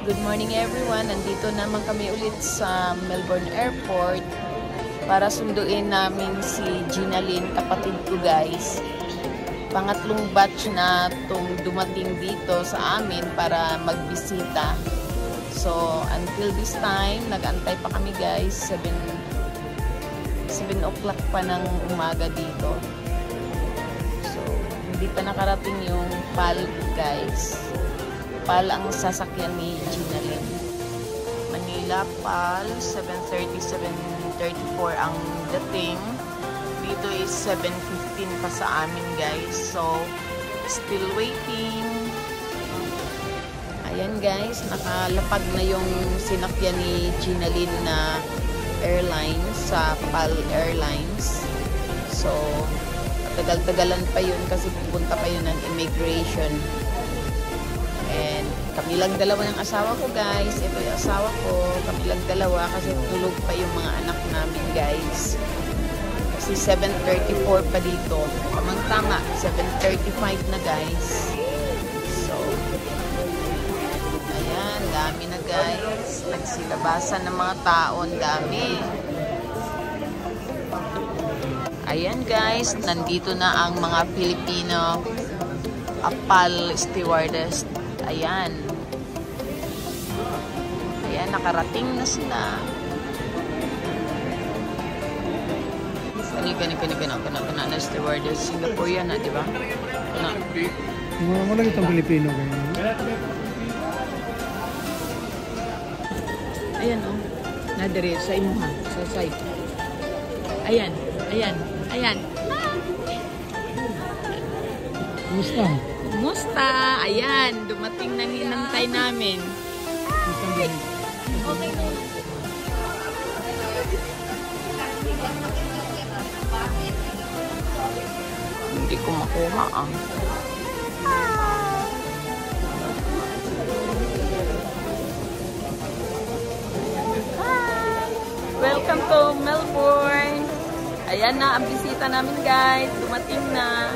Good morning everyone. Nandito naman kami ulit sa Melbourne Airport para sunduin namin si Gina Lynn, kapatid ko guys. Pangatlong batch na itong dumating dito sa amin para magbisita. So until this time, nag-antay pa kami guys. 7 o'clock pa ng umaga dito. So hindi pa nakarating yung PAL guys. PAL ang sasakyan ni Gina Lynn. Manila PAL 7:30, 7:34 ang dating. Dito is 7:15 pa sa amin guys. So still waiting. Ayan guys, nakalapag na yung sinakyan ni Gina Lynn na airlines sa PAL Airlines. So tagal-tagalan pa yun kasi pupunta pa yun ng immigration. And kami lang dalawa ng asawa ko guys. Ito yung asawa ko. Kami lang dalawa kasi tulog pa yung mga anak namin guys. Kasi 7:34 pa dito. Tamang-tama, 7:35 na guys. So, ayan, dami na guys. Nagsilabasan ng mga taon, dami. Ayan guys, nandito na ang mga Filipino PAL stewardess. Ayan. Ayan, nakarating na sila. Kana na stewardess. Singaporean na, di ba? Kana. Mo lang itong Pilipino ganyan. Ayan oh. Nadire sa imuha, sa side. Ayan. Kumusta? Kumusta? Ayan, dumating na hinantay namin. Ay! Okay na. Hindi ko makuha ah. Welcome to Melbourne. Ayan na ang bisita namin guys. Dumating na.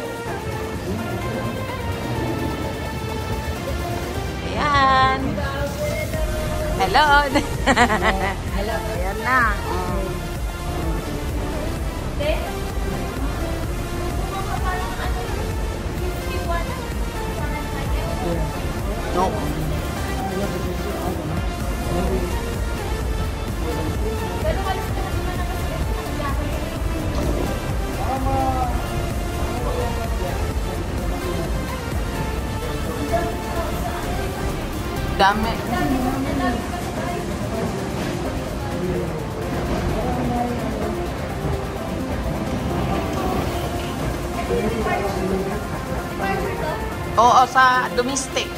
Ayan. Hello. Hello. Ayan na. No. Dami. Oo, sa domestic.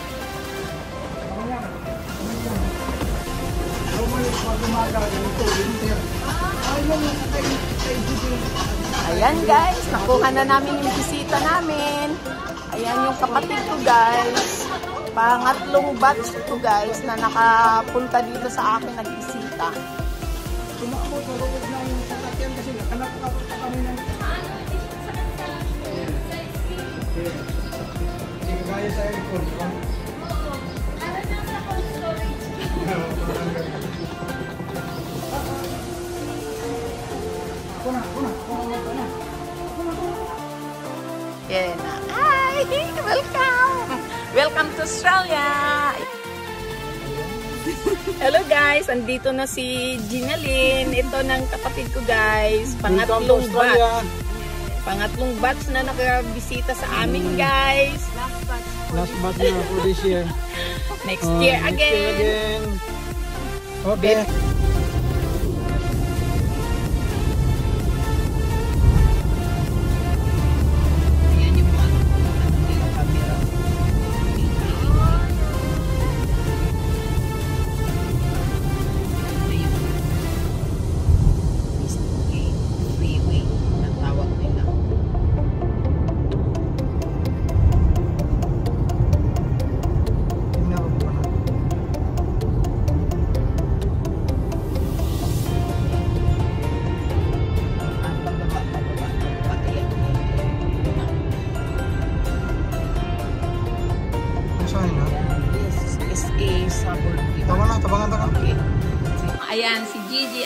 Ayan guys, nakuha na namin yung bisita namin. Ayan yung kapatid ko guys. Pangatlong batch ko guys na nakapunta dito sa akin nagbisita. Tumakbo sa loob na yung sasakyan kasi nakanap pa kami ng... Hindi ka gaya sa aircon, di ba? Yan na. Hi! Welcome! Welcome to Australia! Hello guys! Andito na si Gina Lynn. Ito ng kapatid ko guys. Pangatlong batch na nakabisita sa amin guys. Last batch na for this year. Next year again. Okay.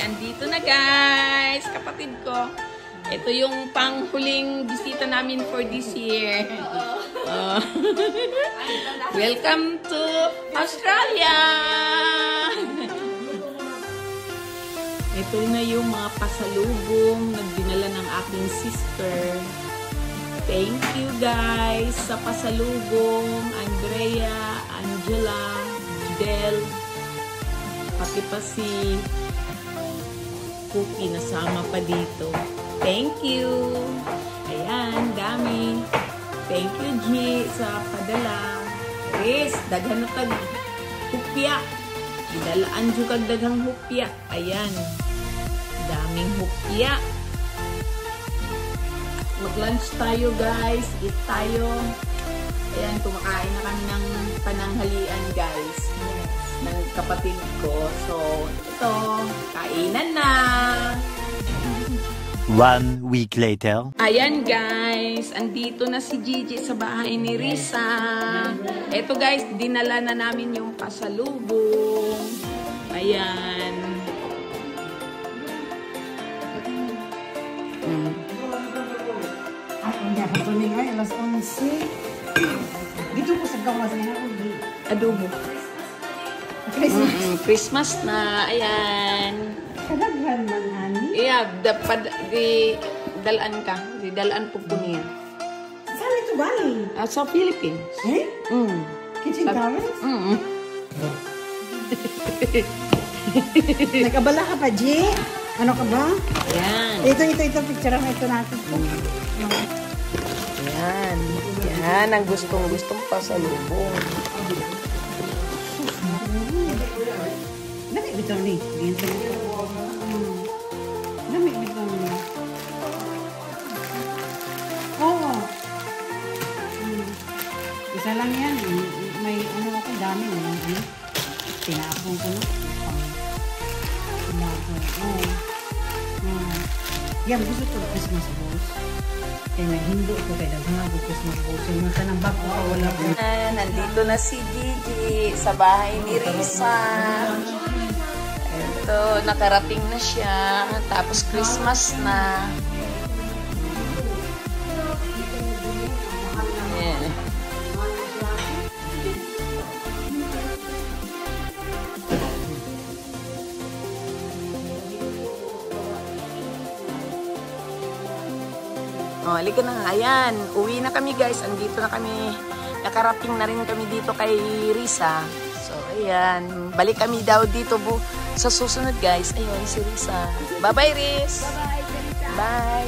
andito na guys, kapatid ko. Ito yung panghuling bisita namin for this year. Welcome to Australia! Ito na yung mga pasalubong na dinala ng aking sister. Thank you guys sa pasalubong. Andrea, Angela, Del, pati pa si Cookie nasama pa dito. Thank you! Ayan, dami. Thank you, G, sa padala. Chris, daghan na tag hupya. Idalaan dyan kag daghang hupya. Ayan. Daming hupya. Mag-lunch tayo, guys. Eat tayo. Ayan, kumakain na kami ng pananghalian, guys. Ng kapatid ko. So, ito. Kainan na. 1 week later. Ayan guys, andito na si Gigi sa bahay ni Risa. Eto guys, dinala na namin yung pasalubong. Ayan. Hindi ako tuning ay, alas 11. Dito ko sa gawas na ako. Adobo. Christmas. Christmas na. Ayan. Kadaghan man, honey. Yeah, dalaan ka. Di dalaan po po niya. Saan ito galing? Sa Philippines. Eh? Kitchen towels? Nagkabala ka pa, G? Ano ka ba? Ayan. Ito, picture mo ito natin. Ayan. Yan ang gustong pasalubong. Lamig bitaw ni. Lamig bitaw ni. Oo. Isa lang yan. May ano ako, dami mo lang. Tinapong ko na. Oo. Yan, gusto ko Christmas balls. Kaya nahindo ko kaya naghanap ko Christmas balls. Yung mga kanang bag ko, wala ko. Nandito na si Gigi sa bahay ni Risa. Ito, nakarating na siya. Tapos Christmas na. Ayan. Oh, halika na. Ayan, uwi na kami guys. Andito na kami. Nakarating na rin kami dito kay Risa. So, ayan. Balik kami daw dito sa susunod guys. Ayun, si Risa. Bye-bye, Riz. Bye. Bye.